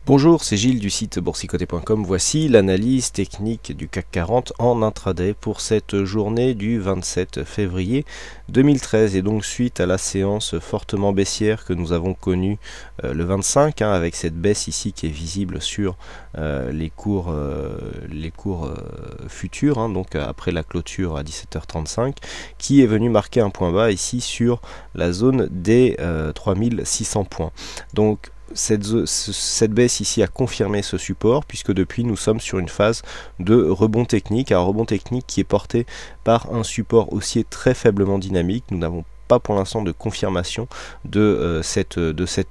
Bonjour, c'est Gilles du site boursicoté.com. Voici l'analyse technique du CAC 40 en intraday pour cette journée du 27 février 2013 et donc suite à la séance fortement baissière que nous avons connue le 25 avec cette baisse ici qui est visible sur les cours futurs, donc après la clôture à 17h35, qui est venu marquer un point bas ici sur la zone des 3600 points. Donc cette baisse ici a confirmé ce support puisque depuis nous sommes sur une phase de rebond technique, un rebond technique qui est porté par un support haussier très faiblement dynamique. Nous n'avons pas pour l'instant de confirmation de cette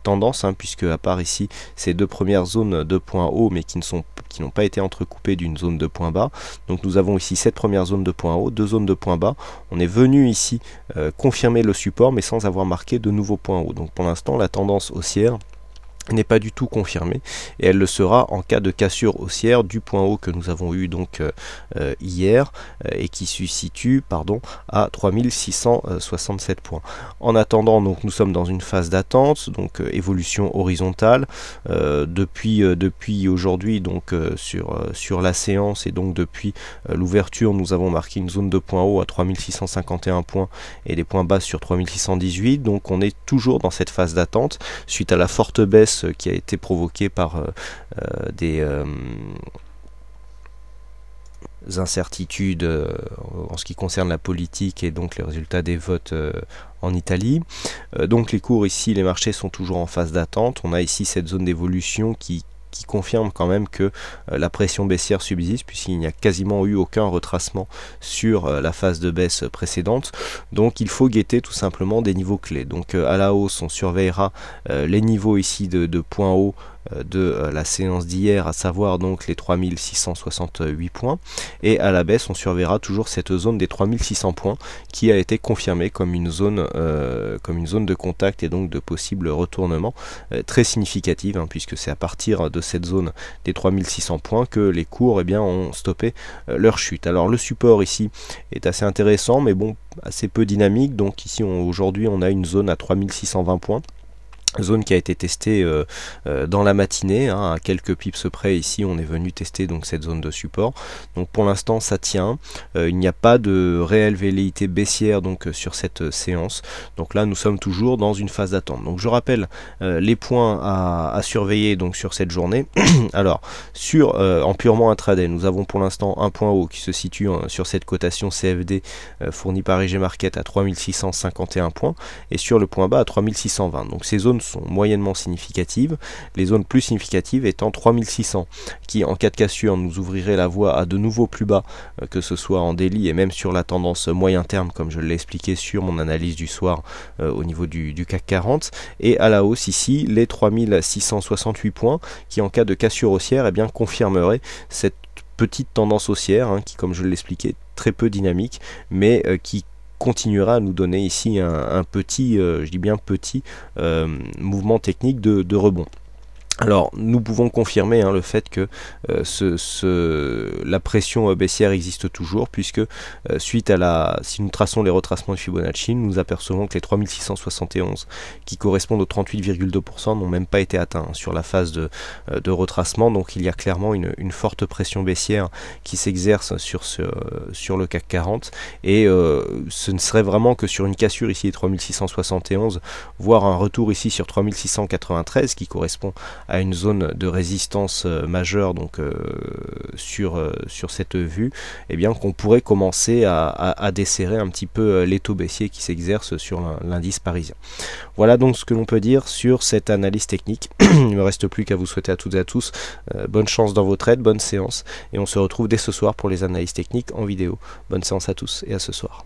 tendance, puisque à part ici ces deux premières zones de points hauts mais qui n'ont pas été entrecoupées d'une zone de points bas. Donc nous avons ici cette première zone de points hauts, deux zones de points bas. On est venu ici confirmer le support mais sans avoir marqué de nouveaux points hauts. Donc pour l'instant la tendance haussière n'est pas du tout confirmée et elle le sera en cas de cassure haussière du point haut que nous avons eu donc hier et qui se situe à 3667 points. En attendant, donc nous sommes dans une phase d'attente, donc évolution horizontale depuis aujourd'hui, donc sur la séance, et donc depuis l'ouverture nous avons marqué une zone de points haut à 3651 points et des points bas sur 3618. Donc on est toujours dans cette phase d'attente suite à la forte baisse qui a été provoquée par des incertitudes en ce qui concerne la politique et donc les résultats des votes en Italie. Donc les cours ici, les marchés sont toujours en phase d'attente. On a ici cette zone d'évolution qui confirme quand même que la pression baissière subsiste puisqu'il n'y a quasiment eu aucun retracement sur la phase de baisse précédente. Donc il faut guetter tout simplement des niveaux clés. Donc à la hausse on surveillera les niveaux ici de points hauts de la séance d'hier, à savoir donc les 3668 points, et à la baisse on surveillera toujours cette zone des 3600 points qui a été confirmée comme une zone de contact et donc de possible retournement très significative, puisque c'est à partir de cette zone des 3600 points que les cours ont stoppé leur chute. Alors le support ici est assez intéressant mais bon, assez peu dynamique. Donc ici aujourd'hui on a une zone à 3620 points, zone qui a été testée dans la matinée, à quelques pips près. Ici on est venu tester donc cette zone de support. Donc pour l'instant ça tient, il n'y a pas de réelle velléité baissière donc sur cette séance. Donc là nous sommes toujours dans une phase d'attente. Donc je rappelle les points à surveiller donc sur cette journée. Alors en purement intraday, nous avons pour l'instant un point haut qui se situe sur cette cotation CFD fournie par IG Market à 3651 points et sur le point bas à 3620. Donc ces zones sont moyennement significatives, les zones plus significatives étant 3600 qui en cas de cassure nous ouvrirait la voie à de nouveaux plus bas, que ce soit en daily et même sur la tendance moyen terme comme je l'ai expliqué sur mon analyse du soir au niveau du CAC 40, et à la hausse ici les 3668 points qui en cas de cassure haussière confirmerait cette petite tendance haussière qui, comme je l'expliquais, très peu dynamique mais qui continuera à nous donner ici un petit, je dis bien petit, mouvement technique de rebond. Alors nous pouvons confirmer le fait que la pression baissière existe toujours, puisque suite à si nous traçons les retracements de Fibonacci, nous apercevons que les 3671 qui correspondent aux 38,2% n'ont même pas été atteints sur la phase de retracement. Donc il y a clairement une forte pression baissière qui s'exerce sur le CAC 40 et ce ne serait vraiment que sur une cassure ici des 3671, voire un retour ici sur 3693 qui correspond à une zone de résistance majeure donc sur cette vue, qu'on pourrait commencer à desserrer un petit peu les taux baissiers qui s'exercent sur l'indice parisien. Voilà donc ce que l'on peut dire sur cette analyse technique. Il ne me reste plus qu'à vous souhaiter à toutes et à tous bonne chance dans vos trades, bonne séance, et on se retrouve dès ce soir pour les analyses techniques en vidéo. Bonne séance à tous et à ce soir.